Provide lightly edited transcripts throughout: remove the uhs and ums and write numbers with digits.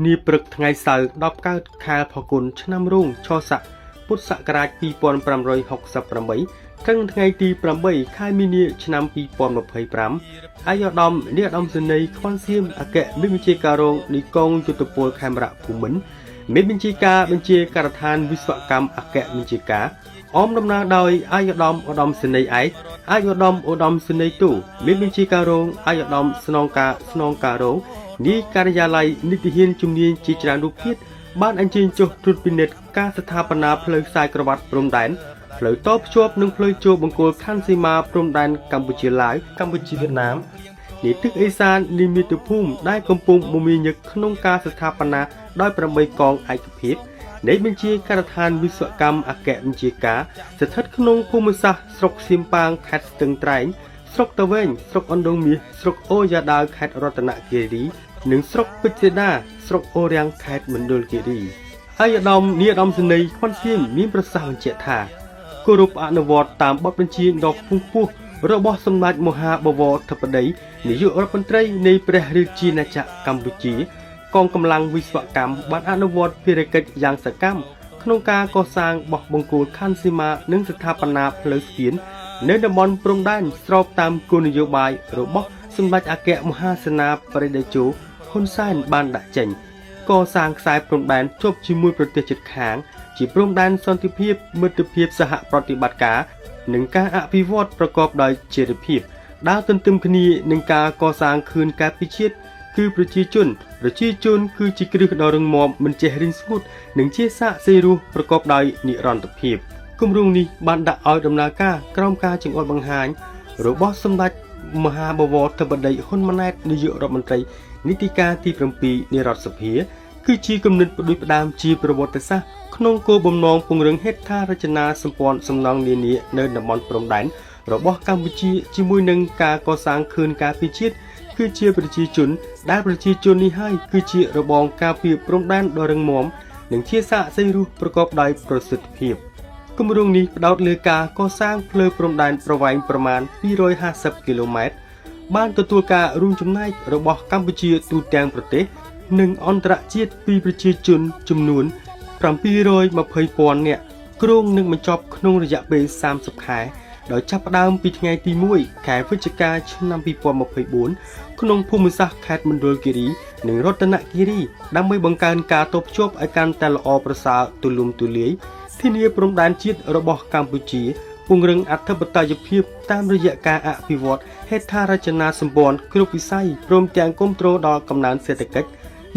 នាព្រឹកថ្ងៃសៅរ៍10កើតខែផល្គុនឆ្នាំរោងឆស័កពុទ្ធសករាជ2568 ត្រឹមថ្ងៃទី8ខែមីនាឆ្នាំ2025 អាយឧត្តមនាយឧត្តមសេនីយ៍ខ្វាន់សៀមអគ្គមេបញ្ជាការរងនៃកងយុទ្ធពលខេមរៈភូមិន្ទមេបញ្ជាការបញ្ជាការដ្ឋានវិស្វកម្មអគ្គបញ្ជាការអមដំណើរដោយអាយឧត្តមសេនីយ៍ឯកអាយឧត្តមសេនីយ៍ទូមេបញ្ជាការរងអាយឧត្តមស្នងការរងនាយការិយាល័យនីតិហ៊ានជំនាញជាច្រើនរូបភាពបានអញ្ជើញចុះត្រួតពិនិត្យការស្ថាបនាផ្លូវខ្សែក្រវ៉ាត់ព្រំដែនផ្លូវតភ្ជាប់និងផ្លូវចូលបង្គោលខណ្ឌសីមាព្រំដែនកម្ពុជាឡាវកម្ពុជាវៀតណាមនាទិសឦសាននិមិត្តភូមិដែលកំពុងមមាញឹកក្នុងការស្ថាបនាដោយ8កងឯកភាពនៃបញ្ជាការដ្ឋានវិស្វកម្មអគ្គបញ្ជាការស្ថិតក្នុងភូមិសាស្ត្រស្រុកសៀមប៉ាងខេត្តស្ទឹងត្រែងស្រុកតាវែងស្រុកអណ្ដូងមាសស្រុកអូយ៉ាដាវខេត្តរតនគិរីនិងស្រុកពេជ្រសេដាស្រុកអូរាំងខេត្តមណ្ឌលគិរីអាយឧត្តមនាយឧត្តមសេនីយ៍ខ្វាន់សៀមមានប្រសាសន៍បញ្ជាក់ថាគោរពអនុវត្តតាមបទបញ្ជាដ៏ខ្ពង់ខ្ពស់របស់សម្ដេចមហាបវរធិបតីនាយករដ្ឋមន្ត្រីនៃព្រះរាជាណាចក្រកម្ពុជាកងកម្លាំងវិស្វកម្មបានអនុវត្តភារកិច្ចយ៉ាងសកម្មក្នុងការកសាងបោះបង្គោលខណ្ឌសីមានិងស្ថាបនាផ្លូវស្ពាននៅតំបន់ព្រំដែនស្របតាមគោលនយោបាយរបស់សម្ដេចអគ្គមហាសេនាបតីតេជោហ៊ុនសែនបានដាក់ចេញកសាងខ្សែព្រំដែនជាប់ជាមួយប្រទេសជិតខាងជាព្រំដែនសន្តិភាពមិត្តភាពសហប្រតិបត្តិការនិងការអភិវឌ្ឍប្រកបដោយចីរភាពដើរទន្ទឹមគ្នានឹងការកសាងខឿនការពិជាតិគឺប្រជាជនគឺជាគ្រឹះដ៏រឹងមាំមិនចេះរីងស្ងួតនិងជាសាកសេរស់ប្រកបដោយនិរន្តរភាពគម្រោងនេះបានដាក់ឲ្យដំណើរការក្រោមការចង្អុលបង្ហាញរបស់សម្ដេចមហាបវរធិបតីហ៊ុនម៉ាណែតនាយករដ្ឋមន្ត្រីនីតិកាលទី7នៃរដ្ឋសភាគឺជាគំនិតផ្ដួចផ្ដើមជាប្រវត្តិសាស្ត្រក្នុងគោលបំណងពង្រឹងហេដ្ឋារចនាសម្ព័ន្ធសំណង់នានានៅតំបន់ព្រំដែនរបស់កម្ពុជាជាមួយនឹងការកសាងខឿនការពារជាតិគឺជាប្រជាជននេះហើយគឺជារបងការពារព្រំដែនដ៏រឹងមាំនិងជាសាកសីរស់ប្រកបដោយប្រសិទ្ធភាពគម្រោងនេះផ្ដោតលើការកសាងផ្លូវព្រំដែនប្រវែងប្រមាណ250គីឡូម៉ែត្របានទទួលការរួមចំណែករបស់កម្ពុជាទូទាំងប្រទេសនិងអន្តរជាតិពីប្រជាជនចំនួន720,000 នាក់គ្រោងនឹងបញ្ចប់ក្នុងរយៈពេល30ខែដោយចាប់ផ្ដើមពីថ្ងៃទី1ខែវិច្ឆិកាឆ្នាំ2024ក្នុងភូមិសាស្ត្រខេត្តមណ្ឌលគិរីនិងរតនគិរីដើម្បីបង្កើនការតភ្ជាប់ឲ្យកាន់តែល្អប្រសើរទូលំទូលាយធានាព្រំដែនជាតិរបស់កម្ពុជាពង្រឹងអធិបតេយ្យភាពតាមរយៈការអភិវឌ្ឍហេដ្ឋារចនាសម្ព័ន្ធគ្រប់វិស័យព្រមទាំងគាំទ្រដល់កំណើនសេដ្ឋកិច្ច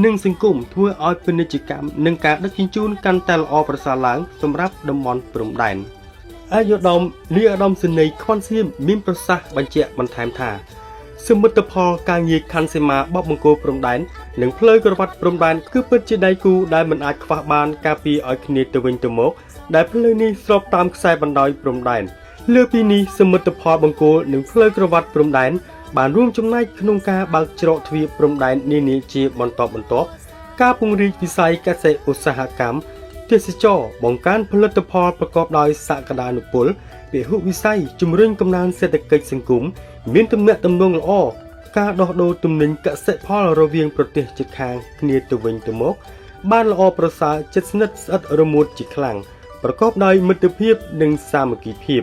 និងសង្គមធ្វើឲ្យពាណិជ្ជកម្មនិងការដឹកជញ្ជូនកាន់តែល្អប្រសើរឡើងសម្រាប់តំបន់ព្រំដែនអាយឧត្តមនាយឧត្តមសេនីយ៍ខ្វាន់សៀមមានប្រសាសន៍បញ្ជាក់បន្ថែមថាសមិទ្ធផលការងារខណ្ឌសីមាបបង្គោលព្រំដែននិងផ្លូវក្រវ៉ាត់ព្រំដែនគឺពិតជាដៃគូដែលមិនអាចខ្វះបានការពារឲ្យគ្នាទៅវិញទៅមកដែលផ្លូវនេះស្របតាមខ្សែបណ្ដោយព្រំដែនលើពីនេះសមិទ្ធផលបង្គោលនិងផ្លូវក្រវ៉ាត់ព្រំដែនបានរួមចំណែកក្នុងការបើកច្រកទ្វារព្រំដែននានាជាបន្តការពង្រីកវិស័យកសិឧស្សាហកម្មទេសចរបង្កើនផលិតផលប្រកបដោយសក្តានុពលពហុវិស័យជំរុញកំណើនសេដ្ឋកិច្ចសង្គមមានទំនាក់ទំនងល្អការដោះដូរទំនិញកសិផលរវាងប្រទេសជិតខាងគ្នាទៅវិញទៅមកបានល្អប្រសើរជិតស្និទ្ធស្អិតរមួតជាខ្លាំងប្រកបដោយមិត្តភាពនិងសាមគ្គីភាព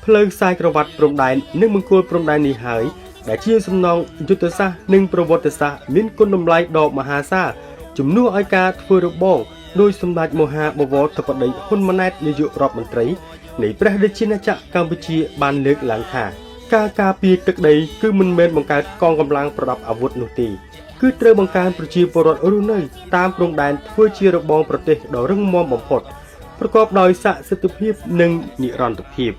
ផ្លូវខ្សែក្រវ៉ាត់ព្រំដែននិងបង្គោលព្រំដែននេះហើយដែលជាសំណង់យុទ្ធសាស្ត្រនិងប្រវត្តិសាស្ត្រមានគុណតម្លៃដ៏មហាសាលជំនួសឲ្យការធ្វើរបងដោយសម្ដេចមហាបវរធិបតីហ៊ុនម៉ាណែតនាយករដ្ឋមន្ត្រីនៃព្រះរាជាណាចក្រកម្ពុជាបានលើកឡើងថាការការពារទឹកដីគឺមិនមែនបង្កើតកងកម្លាំងប្រដាប់អាវុធនោះទេគឺត្រូវបង្កើនប្រជាពលរដ្ឋរស់នៅតាមព្រំដែនធ្វើជារបងប្រទេសដ៏រឹងមាំបំផុតប្រកបដោយសក្តិភាពនិងនិរន្តរភាព